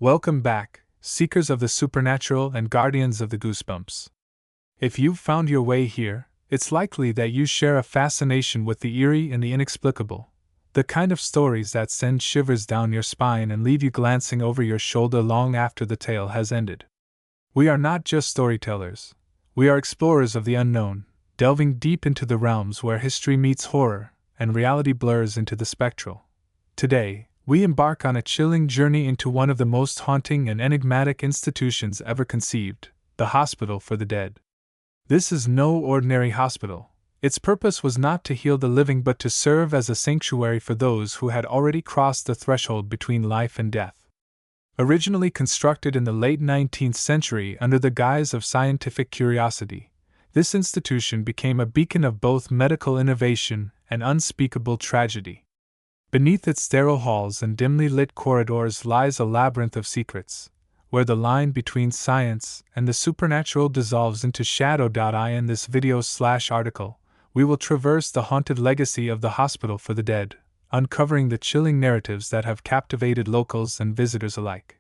Welcome back, seekers of the supernatural and guardians of the goosebumps. If you've found your way here, it's likely that you share a fascination with the eerie and the inexplicable, the kind of stories that send shivers down your spine and leave you glancing over your shoulder long after the tale has ended. We are not just storytellers, we are explorers of the unknown, delving deep into the realms where history meets horror and reality blurs into the spectral. Today, we embark on a chilling journey into one of the most haunting and enigmatic institutions ever conceived, the Hospital for the Dead. This is no ordinary hospital. Its purpose was not to heal the living but to serve as a sanctuary for those who had already crossed the threshold between life and death. Originally constructed in the late 19th century under the guise of scientific curiosity, this institution became a beacon of both medical innovation and unspeakable tragedy. Beneath its sterile halls and dimly lit corridors lies a labyrinth of secrets, where the line between science and the supernatural dissolves into shadow. In this video/article, we will traverse the haunted legacy of the Hospital for the Dead, uncovering the chilling narratives that have captivated locals and visitors alike.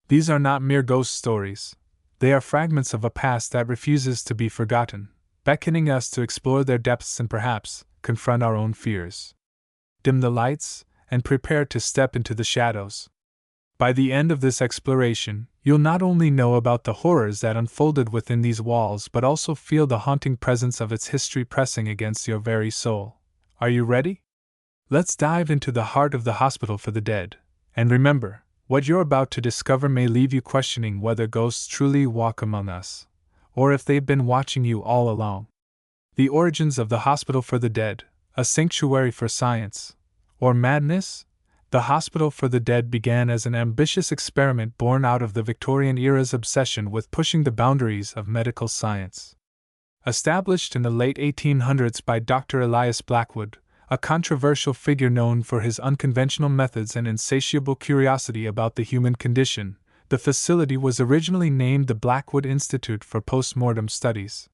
These are not mere ghost stories. They are fragments of a past that refuses to be forgotten, beckoning us to explore their depths and perhaps confront our own fears. Dim the lights, and prepare to step into the shadows. By the end of this exploration, you'll not only know about the horrors that unfolded within these walls but also feel the haunting presence of its history pressing against your very soul. Are you ready? Let's dive into the heart of the Hospital for the Dead, and remember, what you're about to discover may leave you questioning whether ghosts truly walk among us, or if they've been watching you all along. The origins of the Hospital for the Dead, a sanctuary for science, or madness? The Hospital for the Dead began as an ambitious experiment born out of the Victorian era's obsession with pushing the boundaries of medical science. Established in the late 1800s by Dr. Elias Blackwood, a controversial figure known for his unconventional methods and insatiable curiosity about the human condition, the facility was originally named the Blackwood Institute for Postmortem Studies.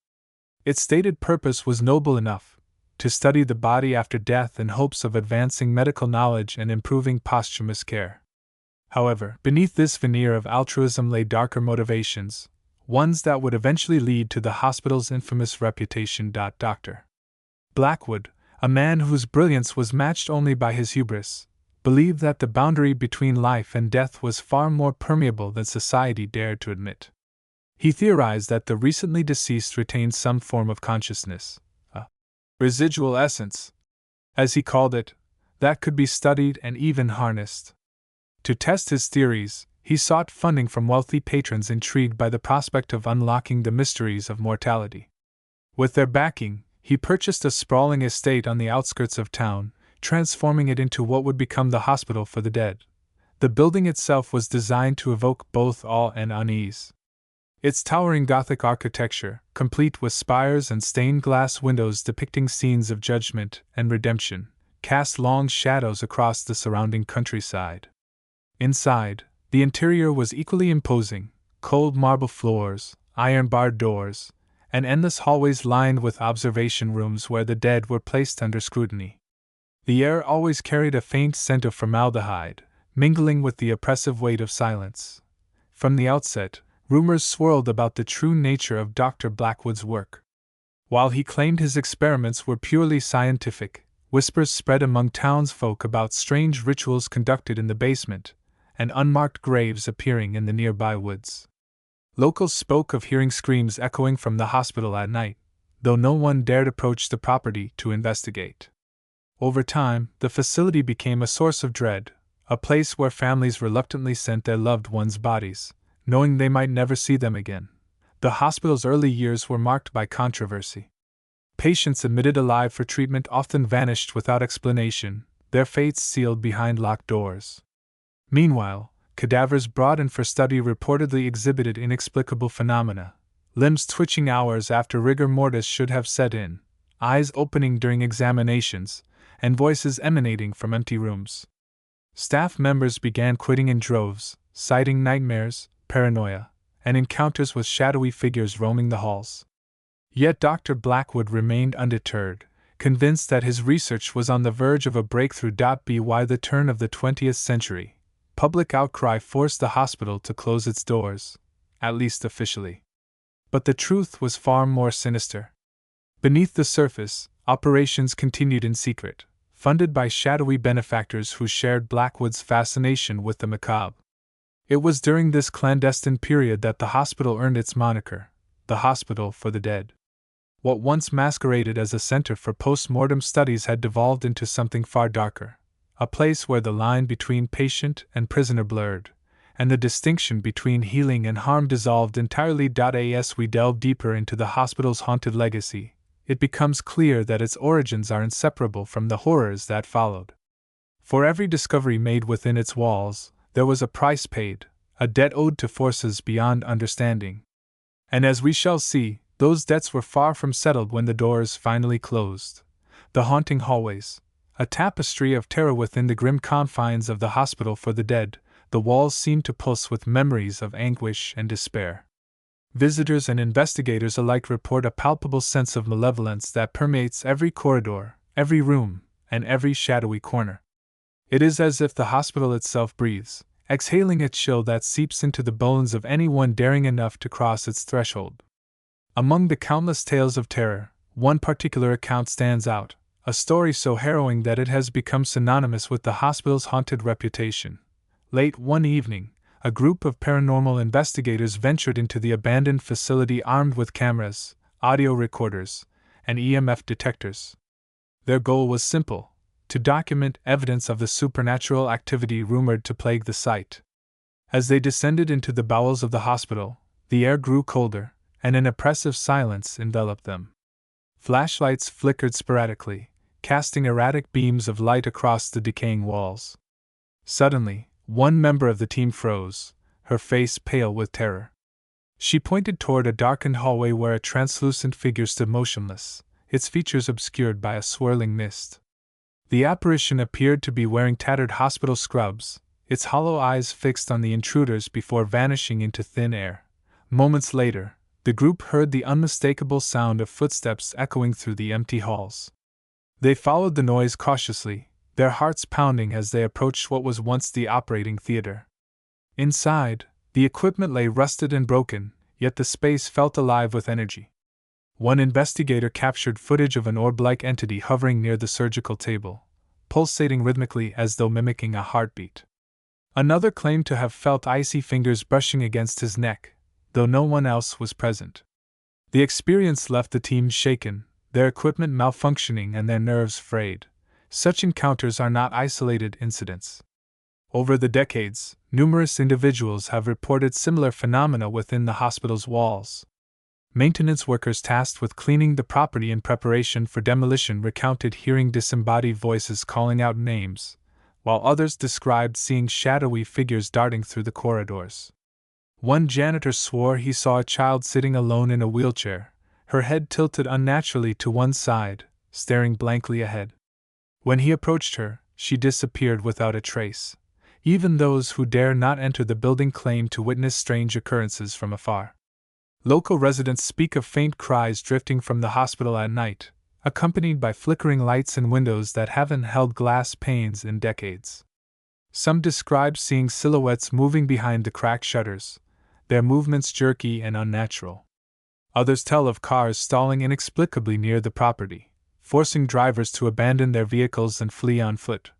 Its stated purpose was noble enough: to study the body after death in hopes of advancing medical knowledge and improving posthumous care. However, beneath this veneer of altruism lay darker motivations, ones that would eventually lead to the hospital's infamous reputation. Dr. Blackwood, a man whose brilliance was matched only by his hubris, believed that the boundary between life and death was far more permeable than society dared to admit. He theorized that the recently deceased retained some form of consciousness, residual essence, as he called it, that could be studied and even harnessed. To test his theories, he sought funding from wealthy patrons intrigued by the prospect of unlocking the mysteries of mortality. With their backing, he purchased a sprawling estate on the outskirts of town, transforming it into what would become the Hospital for the Dead. The building itself was designed to evoke both awe and unease. Its towering Gothic architecture, complete with spires and stained glass windows depicting scenes of judgment and redemption, cast long shadows across the surrounding countryside. Inside, the interior was equally imposing: cold marble floors, iron-barred doors, and endless hallways lined with observation rooms where the dead were placed under scrutiny. The air always carried a faint scent of formaldehyde, mingling with the oppressive weight of silence. From the outset, rumors swirled about the true nature of Dr. Blackwood's work. While he claimed his experiments were purely scientific, whispers spread among townsfolk about strange rituals conducted in the basement, and unmarked graves appearing in the nearby woods. Locals spoke of hearing screams echoing from the hospital at night, though no one dared approach the property to investigate. Over time, the facility became a source of dread, a place where families reluctantly sent their loved ones' bodies, knowing they might never see them again. The hospital's early years were marked by controversy. Patients admitted alive for treatment often vanished without explanation, their fates sealed behind locked doors. Meanwhile, cadavers brought in for study reportedly exhibited inexplicable phenomena: limbs twitching hours after rigor mortis should have set in, eyes opening during examinations, and voices emanating from empty rooms. Staff members began quitting in droves, citing nightmares, paranoia, and encounters with shadowy figures roaming the halls. Yet Dr. Blackwood remained undeterred, convinced that his research was on the verge of a breakthrough. By the turn of the 20th century, public outcry forced the hospital to close its doors, at least officially. But the truth was far more sinister. Beneath the surface, operations continued in secret, funded by shadowy benefactors who shared Blackwood's fascination with the macabre. It was during this clandestine period that the hospital earned its moniker, the Hospital for the Dead. What once masqueraded as a center for post-mortem studies had devolved into something far darker, a place where the line between patient and prisoner blurred, and the distinction between healing and harm dissolved entirely. As we delve deeper into the hospital's haunted legacy, it becomes clear that its origins are inseparable from the horrors that followed. For every discovery made within its walls, there was a price paid, a debt owed to forces beyond understanding. And as we shall see, those debts were far from settled when the doors finally closed. The haunting hallways, a tapestry of terror within the grim confines of the Hospital for the Dead, the walls seemed to pulse with memories of anguish and despair. Visitors and investigators alike report a palpable sense of malevolence that permeates every corridor, every room, and every shadowy corner. It is as if the hospital itself breathes, exhaling a chill that seeps into the bones of anyone daring enough to cross its threshold. Among the countless tales of terror, one particular account stands out, a story so harrowing that it has become synonymous with the hospital's haunted reputation. Late one evening, a group of paranormal investigators ventured into the abandoned facility armed with cameras, audio recorders, and EMF detectors. Their goal was simple: to document evidence of the supernatural activity rumored to plague the site. As they descended into the bowels of the hospital, the air grew colder, and an oppressive silence enveloped them. Flashlights flickered sporadically, casting erratic beams of light across the decaying walls. Suddenly, one member of the team froze, her face pale with terror. She pointed toward a darkened hallway where a translucent figure stood motionless, its features obscured by a swirling mist. The apparition appeared to be wearing tattered hospital scrubs, its hollow eyes fixed on the intruders before vanishing into thin air. Moments later, the group heard the unmistakable sound of footsteps echoing through the empty halls. They followed the noise cautiously, their hearts pounding as they approached what was once the operating theater. Inside, the equipment lay rusted and broken, yet the space felt alive with energy. One investigator captured footage of an orb-like entity hovering near the surgical table, pulsating rhythmically as though mimicking a heartbeat. Another claimed to have felt icy fingers brushing against his neck, though no one else was present. The experience left the team shaken, their equipment malfunctioning and their nerves frayed. Such encounters are not isolated incidents. Over the decades, numerous individuals have reported similar phenomena within the hospital's walls. Maintenance workers tasked with cleaning the property in preparation for demolition recounted hearing disembodied voices calling out names, while others described seeing shadowy figures darting through the corridors. One janitor swore he saw a child sitting alone in a wheelchair, her head tilted unnaturally to one side, staring blankly ahead. When he approached her, she disappeared without a trace. Even those who dare not enter the building claim to witness strange occurrences from afar. Local residents speak of faint cries drifting from the hospital at night, accompanied by flickering lights in windows that haven't held glass panes in decades. Some describe seeing silhouettes moving behind the cracked shutters, their movements jerky and unnatural. Others tell of cars stalling inexplicably near the property, forcing drivers to abandon their vehicles and flee on foot.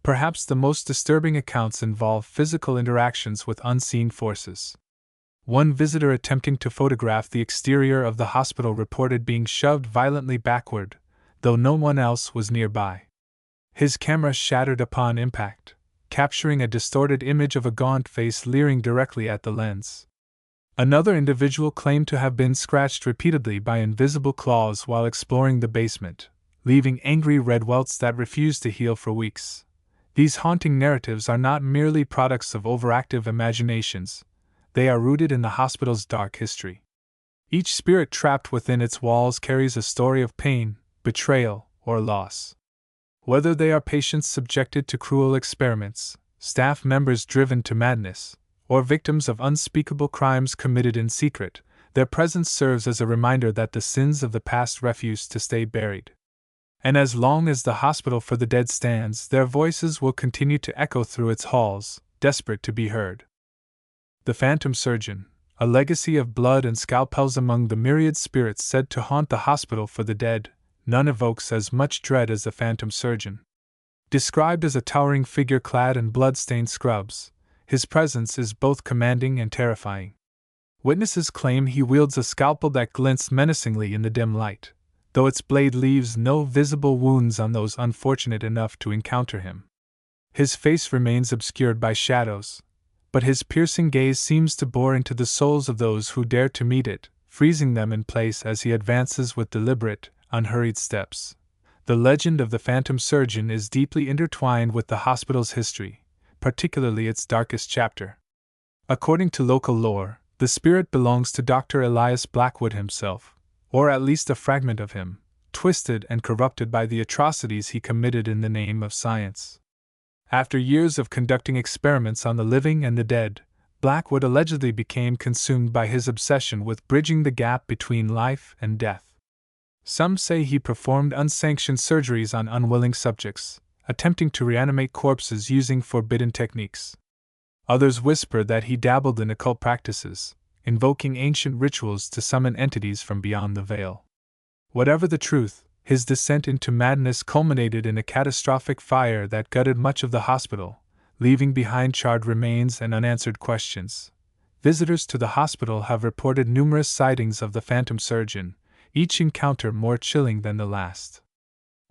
Perhaps the most disturbing accounts involve physical interactions with unseen forces. One visitor attempting to photograph the exterior of the hospital reported being shoved violently backward, though no one else was nearby. His camera shattered upon impact, capturing a distorted image of a gaunt face leering directly at the lens. Another individual claimed to have been scratched repeatedly by invisible claws while exploring the basement, leaving angry red welts that refused to heal for weeks. These haunting narratives are not merely products of overactive imaginations, they are rooted in the hospital's dark history. Each spirit trapped within its walls carries a story of pain, betrayal, or loss. Whether they are patients subjected to cruel experiments, staff members driven to madness, or victims of unspeakable crimes committed in secret, their presence serves as a reminder that the sins of the past refuse to stay buried. And as long as the Hospital for the Dead stands, their voices will continue to echo through its halls, desperate to be heard. The phantom surgeon, a legacy of blood and scalpels among the myriad spirits said to haunt the hospital for the dead, none evokes as much dread as the phantom surgeon. Described as a towering figure clad in blood-stained scrubs, his presence is both commanding and terrifying. Witnesses claim he wields a scalpel that glints menacingly in the dim light, though its blade leaves no visible wounds on those unfortunate enough to encounter him. His face remains obscured by shadows, but his piercing gaze seems to bore into the souls of those who dare to meet it, freezing them in place as he advances with deliberate, unhurried steps. The legend of the phantom surgeon is deeply intertwined with the hospital's history, particularly its darkest chapter. According to local lore, the spirit belongs to Dr. Elias Blackwood himself, or at least a fragment of him, twisted and corrupted by the atrocities he committed in the name of science. After years of conducting experiments on the living and the dead, Blackwood allegedly became consumed by his obsession with bridging the gap between life and death. Some say he performed unsanctioned surgeries on unwilling subjects, attempting to reanimate corpses using forbidden techniques. Others whisper that he dabbled in occult practices, invoking ancient rituals to summon entities from beyond the veil. Whatever the truth, his descent into madness culminated in a catastrophic fire that gutted much of the hospital, leaving behind charred remains and unanswered questions. Visitors to the hospital have reported numerous sightings of the phantom surgeon, each encounter more chilling than the last.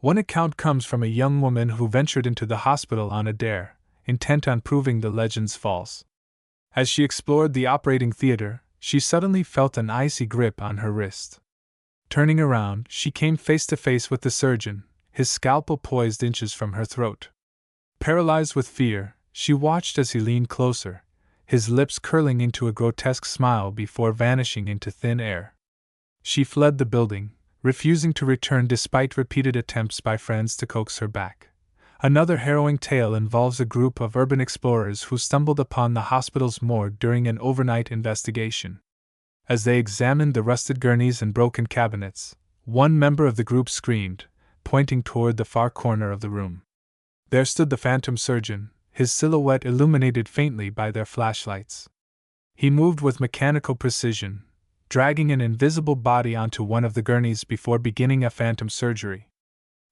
One account comes from a young woman who ventured into the hospital on a dare, intent on proving the legends false. As she explored the operating theater, she suddenly felt an icy grip on her wrist. Turning around, she came face to face with the surgeon, his scalpel poised inches from her throat. Paralyzed with fear, she watched as he leaned closer, his lips curling into a grotesque smile before vanishing into thin air. She fled the building, refusing to return despite repeated attempts by friends to coax her back. Another harrowing tale involves a group of urban explorers who stumbled upon the hospital's morgue during an overnight investigation. As they examined the rusted gurneys and broken cabinets, one member of the group screamed, pointing toward the far corner of the room. There stood the phantom surgeon, his silhouette illuminated faintly by their flashlights. He moved with mechanical precision, dragging an invisible body onto one of the gurneys before beginning a phantom surgery.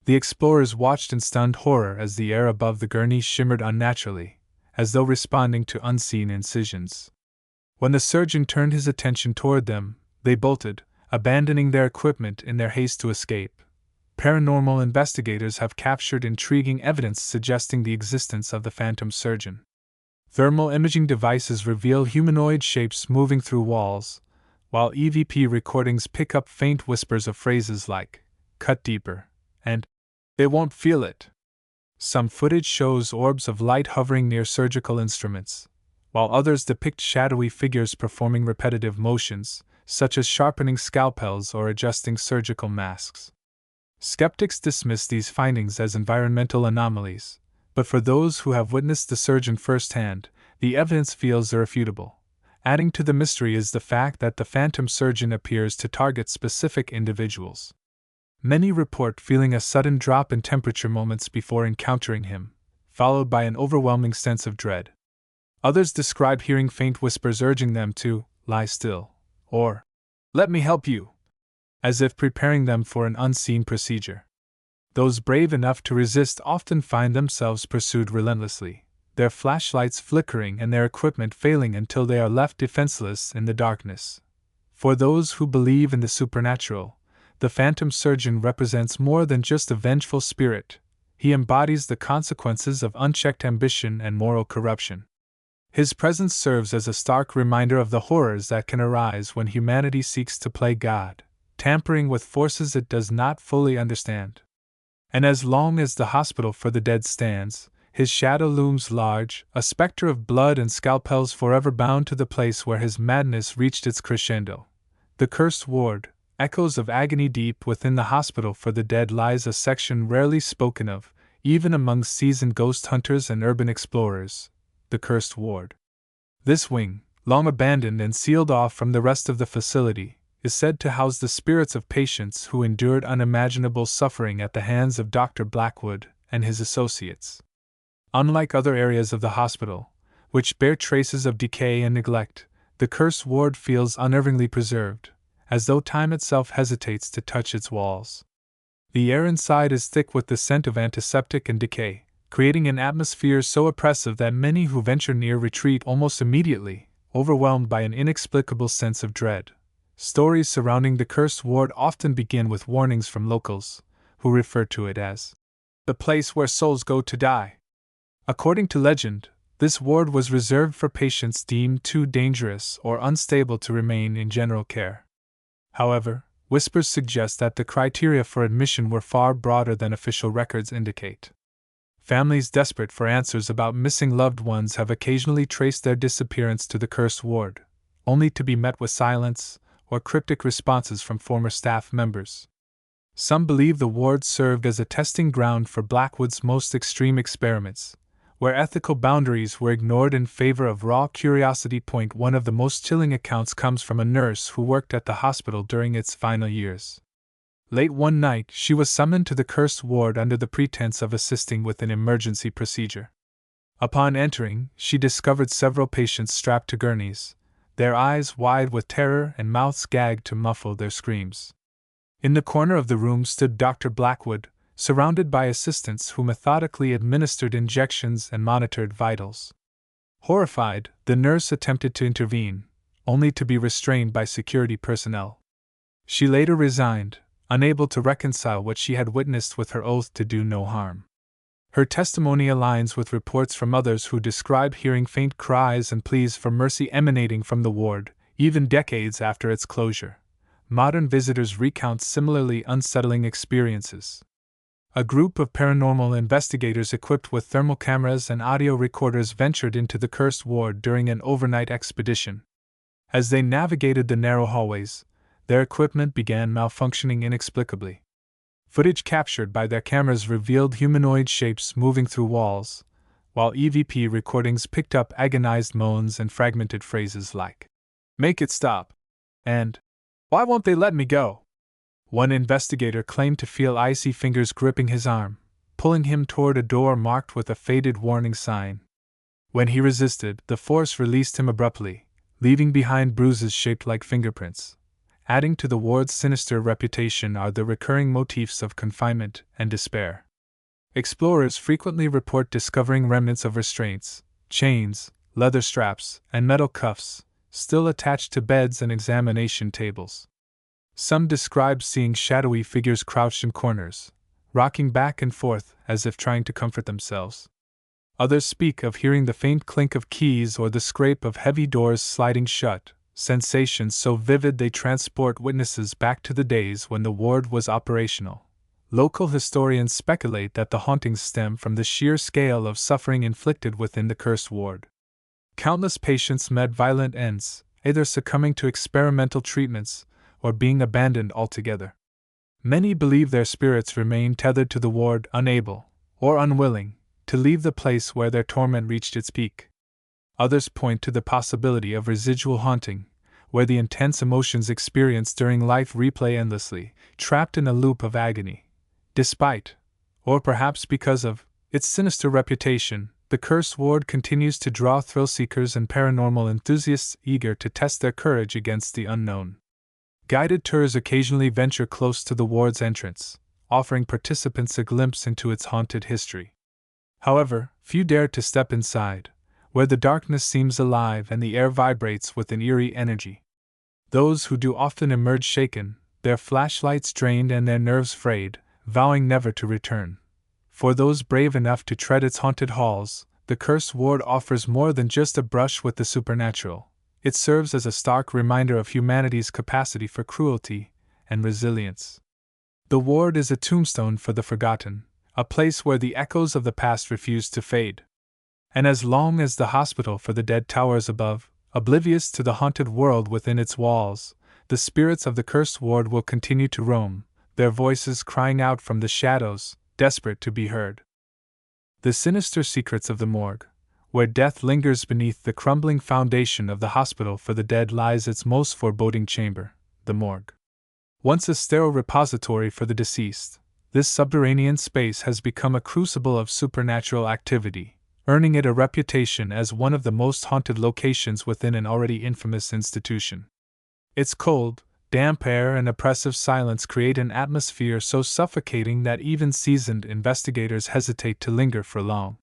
The explorers watched in stunned horror as the air above the gurney shimmered unnaturally, as though responding to unseen incisions. When the surgeon turned his attention toward them, they bolted, abandoning their equipment in their haste to escape. Paranormal investigators have captured intriguing evidence suggesting the existence of the phantom surgeon. Thermal imaging devices reveal humanoid shapes moving through walls, while EVP recordings pick up faint whispers of phrases like, "cut deeper," and "they won't feel it." Some footage shows orbs of light hovering near surgical instruments, while others depict shadowy figures performing repetitive motions, such as sharpening scalpels or adjusting surgical masks. Skeptics dismiss these findings as environmental anomalies, but for those who have witnessed the surgeon firsthand, the evidence feels irrefutable. Adding to the mystery is the fact that the phantom surgeon appears to target specific individuals. Many report feeling a sudden drop in temperature moments before encountering him, followed by an overwhelming sense of dread. Others describe hearing faint whispers urging them to lie still, or "let me help you," as if preparing them for an unseen procedure. Those brave enough to resist often find themselves pursued relentlessly, their flashlights flickering and their equipment failing until they are left defenseless in the darkness. For those who believe in the supernatural, the phantom surgeon represents more than just a vengeful spirit. He embodies the consequences of unchecked ambition and moral corruption. His presence serves as a stark reminder of the horrors that can arise when humanity seeks to play God, tampering with forces it does not fully understand. And as long as the hospital for the dead stands, his shadow looms large, a specter of blood and scalpels forever bound to the place where his madness reached its crescendo. The cursed ward, echoes of agony deep within the hospital for the dead, lies a section rarely spoken of, even among seasoned ghost hunters and urban explorers. The cursed ward. This wing, long abandoned and sealed off from the rest of the facility, is said to house the spirits of patients who endured unimaginable suffering at the hands of Dr. Blackwood and his associates. Unlike other areas of the hospital, which bear traces of decay and neglect, the cursed ward feels unnervingly preserved, as though time itself hesitates to touch its walls. The air inside is thick with the scent of antiseptic and decay, creating an atmosphere so oppressive that many who venture near retreat almost immediately, overwhelmed by an inexplicable sense of dread. Stories surrounding the cursed ward often begin with warnings from locals, who refer to it as the place where souls go to die. According to legend, this ward was reserved for patients deemed too dangerous or unstable to remain in general care. However, whispers suggest that the criteria for admission were far broader than official records indicate. Families desperate for answers about missing loved ones have occasionally traced their disappearance to the cursed ward, only to be met with silence or cryptic responses from former staff members. Some believe the ward served as a testing ground for Blackwood's most extreme experiments, where ethical boundaries were ignored in favor of raw curiosity. One of the most chilling accounts comes from a nurse who worked at the hospital during its final years. Late one night, she was summoned to the cursed ward under the pretense of assisting with an emergency procedure. Upon entering, she discovered several patients strapped to gurneys, their eyes wide with terror and mouths gagged to muffle their screams. In the corner of the room stood Dr. Blackwood, surrounded by assistants who methodically administered injections and monitored vitals. Horrified, the nurse attempted to intervene, only to be restrained by security personnel. She later resigned, unable to reconcile what she had witnessed with her oath to do no harm. Her testimony aligns with reports from others who describe hearing faint cries and pleas for mercy emanating from the ward, even decades after its closure. Modern visitors recount similarly unsettling experiences. A group of paranormal investigators equipped with thermal cameras and audio recorders ventured into the cursed ward during an overnight expedition. As they navigated the narrow hallways, their equipment began malfunctioning inexplicably. Footage captured by their cameras revealed humanoid shapes moving through walls, while EVP recordings picked up agonized moans and fragmented phrases like, "Make it stop," and "Why won't they let me go?" One investigator claimed to feel icy fingers gripping his arm, pulling him toward a door marked with a faded warning sign. When he resisted, the force released him abruptly, leaving behind bruises shaped like fingerprints. Adding to the ward's sinister reputation are the recurring motifs of confinement and despair. Explorers frequently report discovering remnants of restraints, chains, leather straps, and metal cuffs, still attached to beds and examination tables. Some describe seeing shadowy figures crouched in corners, rocking back and forth as if trying to comfort themselves. Others speak of hearing the faint clink of keys or the scrape of heavy doors sliding shut, sensations so vivid they transport witnesses back to the days when the ward was operational. Local historians speculate that the hauntings stem from the sheer scale of suffering inflicted within the cursed ward. Countless patients met violent ends, either succumbing to experimental treatments or being abandoned altogether. Many believe their spirits remain tethered to the ward, unable, or unwilling, to leave the place where their torment reached its peak. Others point to the possibility of residual haunting, where the intense emotions experienced during life replay endlessly, trapped in a loop of agony. Despite, or perhaps because of, its sinister reputation, the cursed ward continues to draw thrill-seekers and paranormal enthusiasts eager to test their courage against the unknown. Guided tours occasionally venture close to the ward's entrance, offering participants a glimpse into its haunted history. However, few dare to step inside, where the darkness seems alive and the air vibrates with an eerie energy. Those who do often emerge shaken, their flashlights drained and their nerves frayed, vowing never to return. For those brave enough to tread its haunted halls, the cursed ward offers more than just a brush with the supernatural. It serves as a stark reminder of humanity's capacity for cruelty and resilience. The ward is a tombstone for the forgotten, a place where the echoes of the past refuse to fade. And as long as the hospital for the dead towers above, oblivious to the haunted world within its walls, the spirits of the cursed ward will continue to roam, their voices crying out from the shadows, desperate to be heard. The sinister secrets of the morgue, where death lingers beneath the crumbling foundation of the hospital for the dead, lies its most foreboding chamber, the morgue. Once a sterile repository for the deceased, this subterranean space has become a crucible of supernatural activity, earning it a reputation as one of the most haunted locations within an already infamous institution. Its cold, damp air and oppressive silence create an atmosphere so suffocating that even seasoned investigators hesitate to linger for long.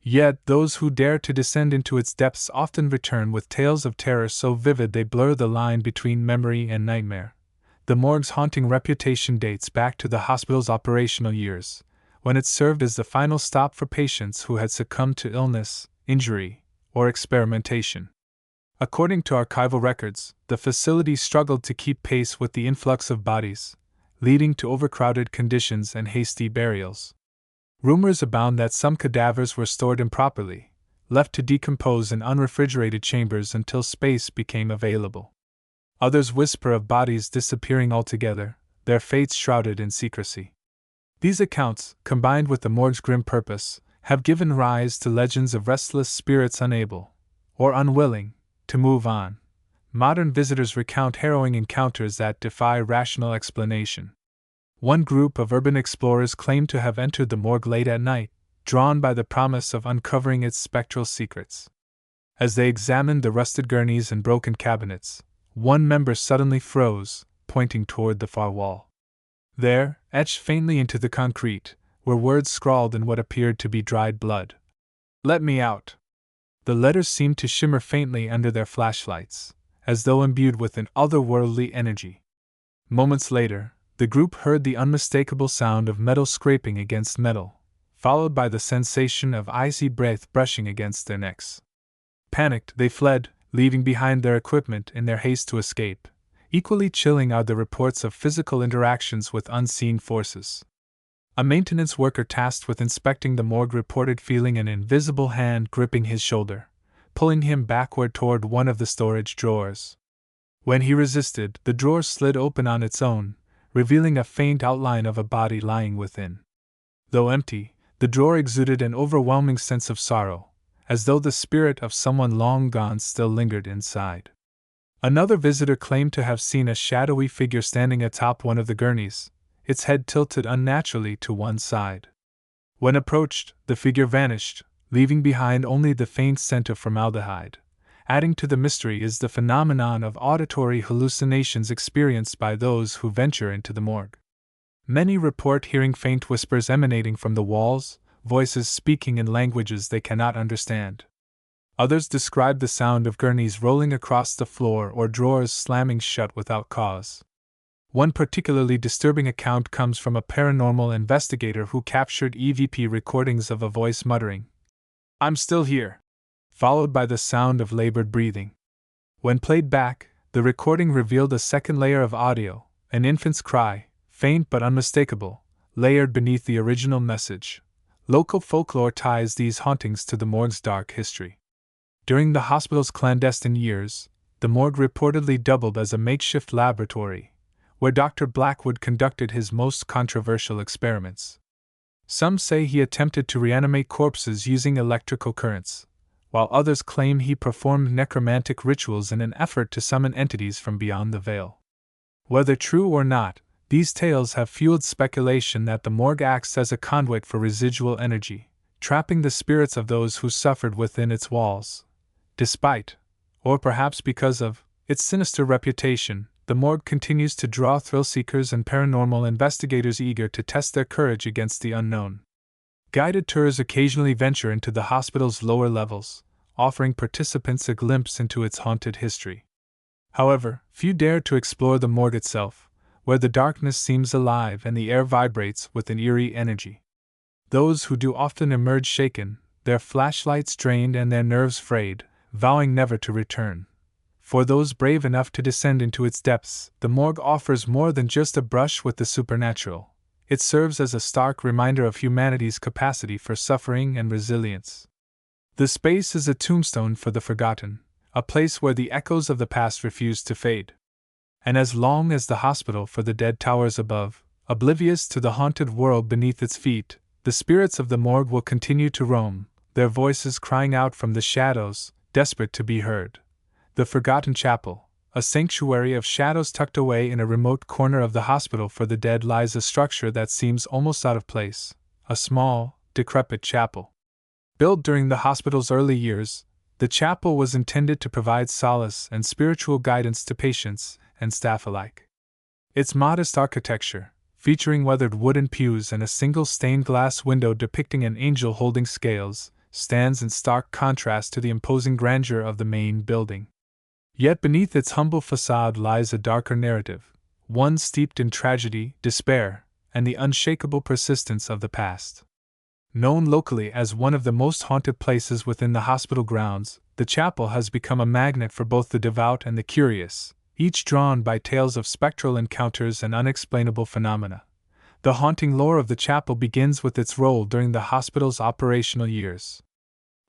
Yet those who dare to descend into its depths often return with tales of terror so vivid they blur the line between memory and nightmare. The morgue's haunting reputation dates back to the hospital's operational years, when it served as the final stop for patients who had succumbed to illness, injury, or experimentation. According to archival records, the facility struggled to keep pace with the influx of bodies, leading to overcrowded conditions and hasty burials. Rumors abound that some cadavers were stored improperly, left to decompose in unrefrigerated chambers until space became available. Others whisper of bodies disappearing altogether, their fates shrouded in secrecy. These accounts, combined with the morgue's grim purpose, have given rise to legends of restless spirits unable, or unwilling, to move on. Modern visitors recount harrowing encounters that defy rational explanation. One group of urban explorers claim to have entered the morgue late at night, drawn by the promise of uncovering its spectral secrets. As they examined the rusted gurneys and broken cabinets, one member suddenly froze, pointing toward the far wall. There, etched faintly into the concrete, were words scrawled in what appeared to be dried blood. "Let me out." The letters seemed to shimmer faintly under their flashlights, as though imbued with an otherworldly energy. Moments later, the group heard the unmistakable sound of metal scraping against metal, followed by the sensation of icy breath brushing against their necks. Panicked, they fled, leaving behind their equipment in their haste to escape. Equally chilling are the reports of physical interactions with unseen forces. A maintenance worker tasked with inspecting the morgue reported feeling an invisible hand gripping his shoulder, pulling him backward toward one of the storage drawers. When he resisted, the drawer slid open on its own, revealing a faint outline of a body lying within. Though empty, the drawer exuded an overwhelming sense of sorrow, as though the spirit of someone long gone still lingered inside. Another visitor claimed to have seen a shadowy figure standing atop one of the gurneys, its head tilted unnaturally to one side. When approached, the figure vanished, leaving behind only the faint scent of formaldehyde. Adding to the mystery is the phenomenon of auditory hallucinations experienced by those who venture into the morgue. Many report hearing faint whispers emanating from the walls, voices speaking in languages they cannot understand. Others describe the sound of gurneys rolling across the floor or drawers slamming shut without cause. One particularly disturbing account comes from a paranormal investigator who captured EVP recordings of a voice muttering, "I'm still here," followed by the sound of labored breathing. When played back, the recording revealed a second layer of audio, an infant's cry, faint but unmistakable, layered beneath the original message. Local folklore ties these hauntings to the morgue's dark history. During the hospital's clandestine years, the morgue reportedly doubled as a makeshift laboratory, where Dr. Blackwood conducted his most controversial experiments. Some say he attempted to reanimate corpses using electrical currents, while others claim he performed necromantic rituals in an effort to summon entities from beyond the veil. Whether true or not, these tales have fueled speculation that the morgue acts as a conduit for residual energy, trapping the spirits of those who suffered within its walls. Despite, or perhaps because of, its sinister reputation, the morgue continues to draw thrill-seekers and paranormal investigators eager to test their courage against the unknown. Guided tours occasionally venture into the hospital's lower levels, offering participants a glimpse into its haunted history. However, few dare to explore the morgue itself, where the darkness seems alive and the air vibrates with an eerie energy. Those who do often emerge shaken, their flashlights drained and their nerves frayed, vowing never to return. For those brave enough to descend into its depths, the morgue offers more than just a brush with the supernatural. It serves as a stark reminder of humanity's capacity for suffering and resilience. The space is a tombstone for the forgotten, a place where the echoes of the past refuse to fade. And as long as the hospital for the dead towers above, oblivious to the haunted world beneath its feet, the spirits of the morgue will continue to roam, their voices crying out from the shadows, desperate to be heard. The Forgotten Chapel, a sanctuary of shadows tucked away in a remote corner of the hospital for the dead, lies a structure that seems almost out of place, a small, decrepit chapel. Built during the hospital's early years, the chapel was intended to provide solace and spiritual guidance to patients and staff alike. Its modest architecture, featuring weathered wooden pews and a single stained glass window depicting an angel holding scales, stands in stark contrast to the imposing grandeur of the main building. Yet beneath its humble facade lies a darker narrative, one steeped in tragedy, despair, and the unshakable persistence of the past. Known locally as one of the most haunted places within the hospital grounds, the chapel has become a magnet for both the devout and the curious, each drawn by tales of spectral encounters and unexplainable phenomena. The haunting lore of the chapel begins with its role during the hospital's operational years.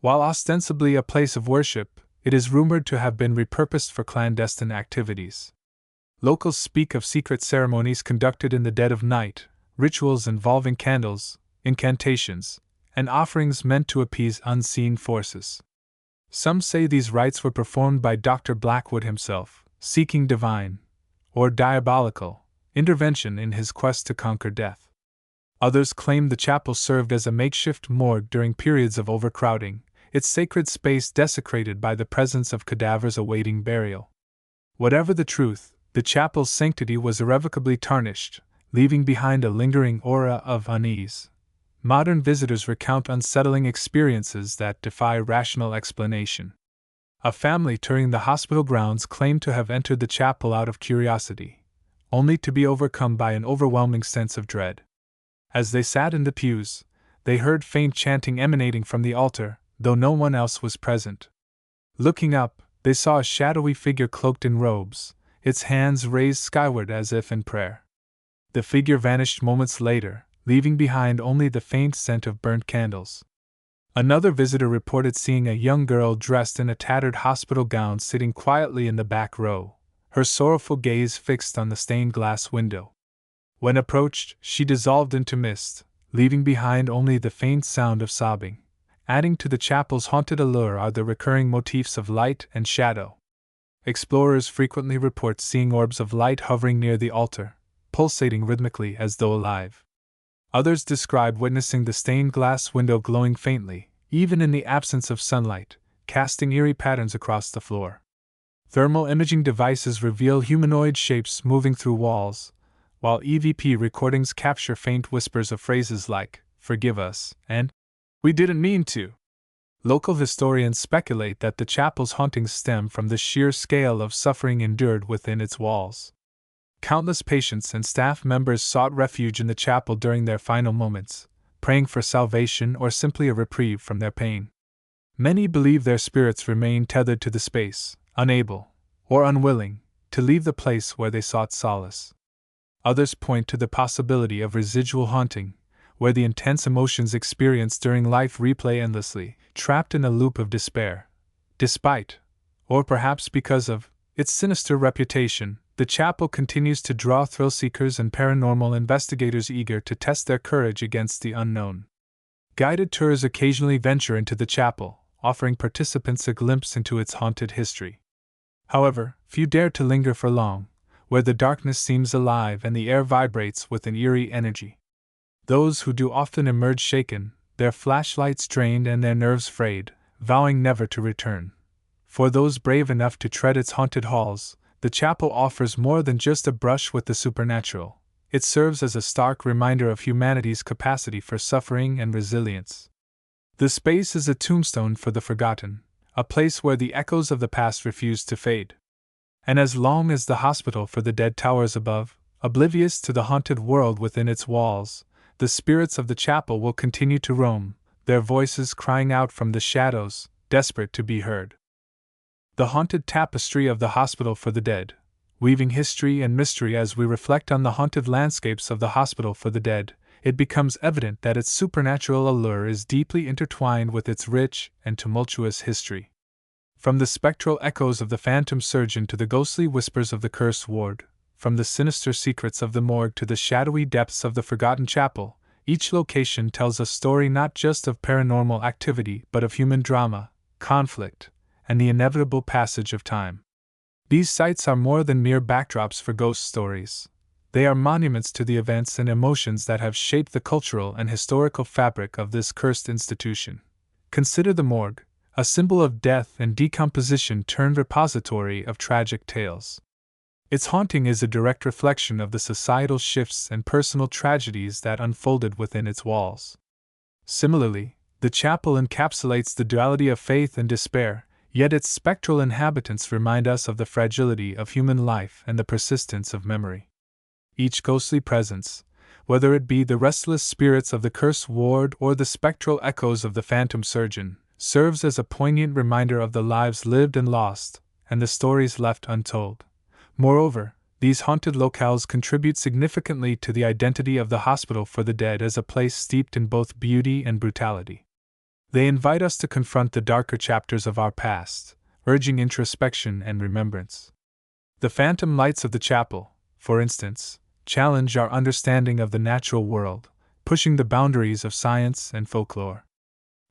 While ostensibly a place of worship, it is rumored to have been repurposed for clandestine activities. Locals speak of secret ceremonies conducted in the dead of night, rituals involving candles, incantations, and offerings meant to appease unseen forces. Some say these rites were performed by Dr. Blackwood himself, seeking divine, or diabolical, intervention in his quest to conquer death. Others claim the chapel served as a makeshift morgue during periods of overcrowding, its sacred space desecrated by the presence of cadavers awaiting burial. Whatever the truth, the chapel's sanctity was irrevocably tarnished, leaving behind a lingering aura of unease. Modern visitors recount unsettling experiences that defy rational explanation. A family touring the hospital grounds claimed to have entered the chapel out of curiosity, only to be overcome by an overwhelming sense of dread. As they sat in the pews, they heard faint chanting emanating from the altar, though no one else was present. Looking up, they saw a shadowy figure cloaked in robes, its hands raised skyward as if in prayer. The figure vanished moments later, leaving behind only the faint scent of burnt candles. Another visitor reported seeing a young girl dressed in a tattered hospital gown sitting quietly in the back row, her sorrowful gaze fixed on the stained glass window. When approached, she dissolved into mist, leaving behind only the faint sound of sobbing. Adding to the chapel's haunted allure are the recurring motifs of light and shadow. Explorers frequently report seeing orbs of light hovering near the altar, pulsating rhythmically as though alive. Others describe witnessing the stained glass window glowing faintly, even in the absence of sunlight, casting eerie patterns across the floor. Thermal imaging devices reveal humanoid shapes moving through walls, while EVP recordings capture faint whispers of phrases like, "Forgive us," and "We didn't mean to." Local historians speculate that the chapel's hauntings stem from the sheer scale of suffering endured within its walls. Countless patients and staff members sought refuge in the chapel during their final moments, praying for salvation or simply a reprieve from their pain. Many believe their spirits remain tethered to the space, unable, or unwilling, to leave the place where they sought solace. Others point to the possibility of residual haunting, where the intense emotions experienced during life replay endlessly, trapped in a loop of despair. Despite, or perhaps because of, its sinister reputation, the chapel continues to draw thrill seekers and paranormal investigators eager to test their courage against the unknown. Guided tours occasionally venture into the chapel, offering participants a glimpse into its haunted history. However, few dare to linger for long, where the darkness seems alive and the air vibrates with an eerie energy. Those who do often emerge shaken, their flashlights drained and their nerves frayed, vowing never to return. For those brave enough to tread its haunted halls, the chapel offers more than just a brush with the supernatural. It serves as a stark reminder of humanity's capacity for suffering and resilience. The space is a tombstone for the forgotten, a place where the echoes of the past refuse to fade. And as long as the hospital for the dead towers above, oblivious to the haunted world within its walls, the spirits of the chapel will continue to roam, their voices crying out from the shadows, desperate to be heard. The haunted tapestry of the hospital for the dead, weaving history and mystery as we reflect on the haunted landscapes of the hospital for the dead, it becomes evident that its supernatural allure is deeply intertwined with its rich and tumultuous history. From the spectral echoes of the phantom surgeon to the ghostly whispers of the cursed ward, from the sinister secrets of the morgue to the shadowy depths of the forgotten chapel, each location tells a story not just of paranormal activity but of human drama, conflict, and the inevitable passage of time. These sites are more than mere backdrops for ghost stories. They are monuments to the events and emotions that have shaped the cultural and historical fabric of this cursed institution. Consider the morgue, a symbol of death and decomposition turned repository of tragic tales. Its haunting is a direct reflection of the societal shifts and personal tragedies that unfolded within its walls. Similarly, the chapel encapsulates the duality of faith and despair, yet its spectral inhabitants remind us of the fragility of human life and the persistence of memory. Each ghostly presence, whether it be the restless spirits of the cursed ward or the spectral echoes of the phantom surgeon, serves as a poignant reminder of the lives lived and lost, and the stories left untold. Moreover, these haunted locales contribute significantly to the identity of the hospital for the dead as a place steeped in both beauty and brutality. They invite us to confront the darker chapters of our past, urging introspection and remembrance. The phantom lights of the chapel, for instance, challenge our understanding of the natural world, pushing the boundaries of science and folklore.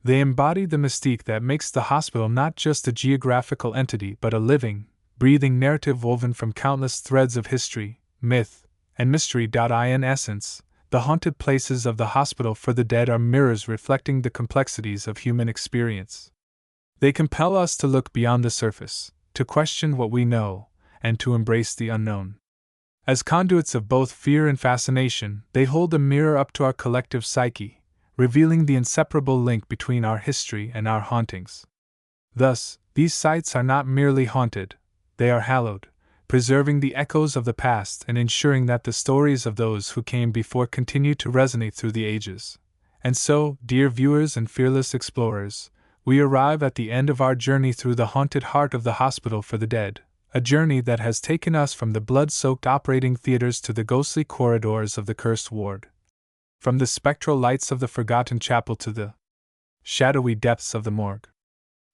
They embody the mystique that makes the hospital not just a geographical entity but a living, breathing narrative woven from countless threads of history, myth, and mystery. In essence, the haunted places of the hospital for the dead are mirrors reflecting the complexities of human experience. They compel us to look beyond the surface, to question what we know, and to embrace the unknown. As conduits of both fear and fascination, they hold a mirror up to our collective psyche, revealing the inseparable link between our history and our hauntings. Thus, these sites are not merely haunted, they are hallowed, preserving the echoes of the past and ensuring that the stories of those who came before continue to resonate through the ages. And so, dear viewers and fearless explorers, we arrive at the end of our journey through the haunted heart of the hospital for the dead, a journey that has taken us from the blood-soaked operating theaters to the ghostly corridors of the cursed ward. From the spectral lights of the forgotten chapel to the shadowy depths of the morgue.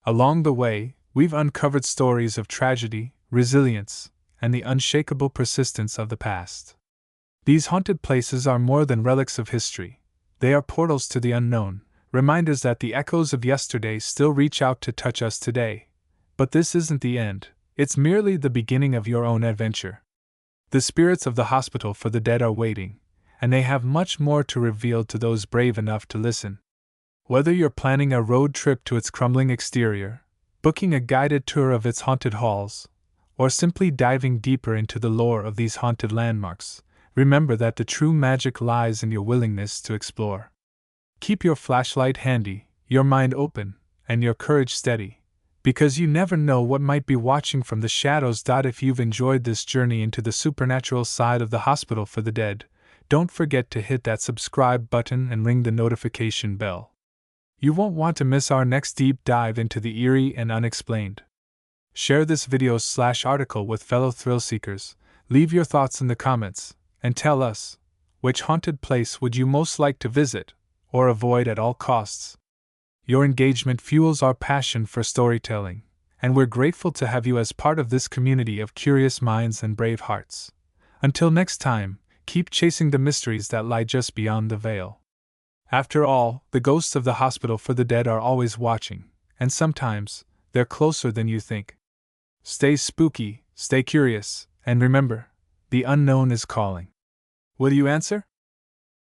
Along the way, we've uncovered stories of tragedy, resilience, and the unshakable persistence of the past. These haunted places are more than relics of history. They are portals to the unknown, reminders that the echoes of yesterday still reach out to touch us today. But this isn't the end, it's merely the beginning of your own adventure. The spirits of the hospital for the dead are waiting, and they have much more to reveal to those brave enough to listen. Whether you're planning a road trip to its crumbling exterior, booking a guided tour of its haunted halls, or simply diving deeper into the lore of these haunted landmarks, remember that the true magic lies in your willingness to explore. Keep your flashlight handy, your mind open, and your courage steady, because you never know what might be watching from the shadows. If you've enjoyed this journey into the supernatural side of the hospital for the dead, don't forget to hit that subscribe button and ring the notification bell. You won't want to miss our next deep dive into the eerie and unexplained. Share this video/article with fellow thrill seekers, leave your thoughts in the comments, and tell us, which haunted place would you most like to visit, or avoid at all costs? Your engagement fuels our passion for storytelling, and we're grateful to have you as part of this community of curious minds and brave hearts. Until next time, keep chasing the mysteries that lie just beyond the veil. After all, the ghosts of the hospital for the dead are always watching, and sometimes, they're closer than you think. Stay spooky, stay curious, and remember, the unknown is calling. Will you answer?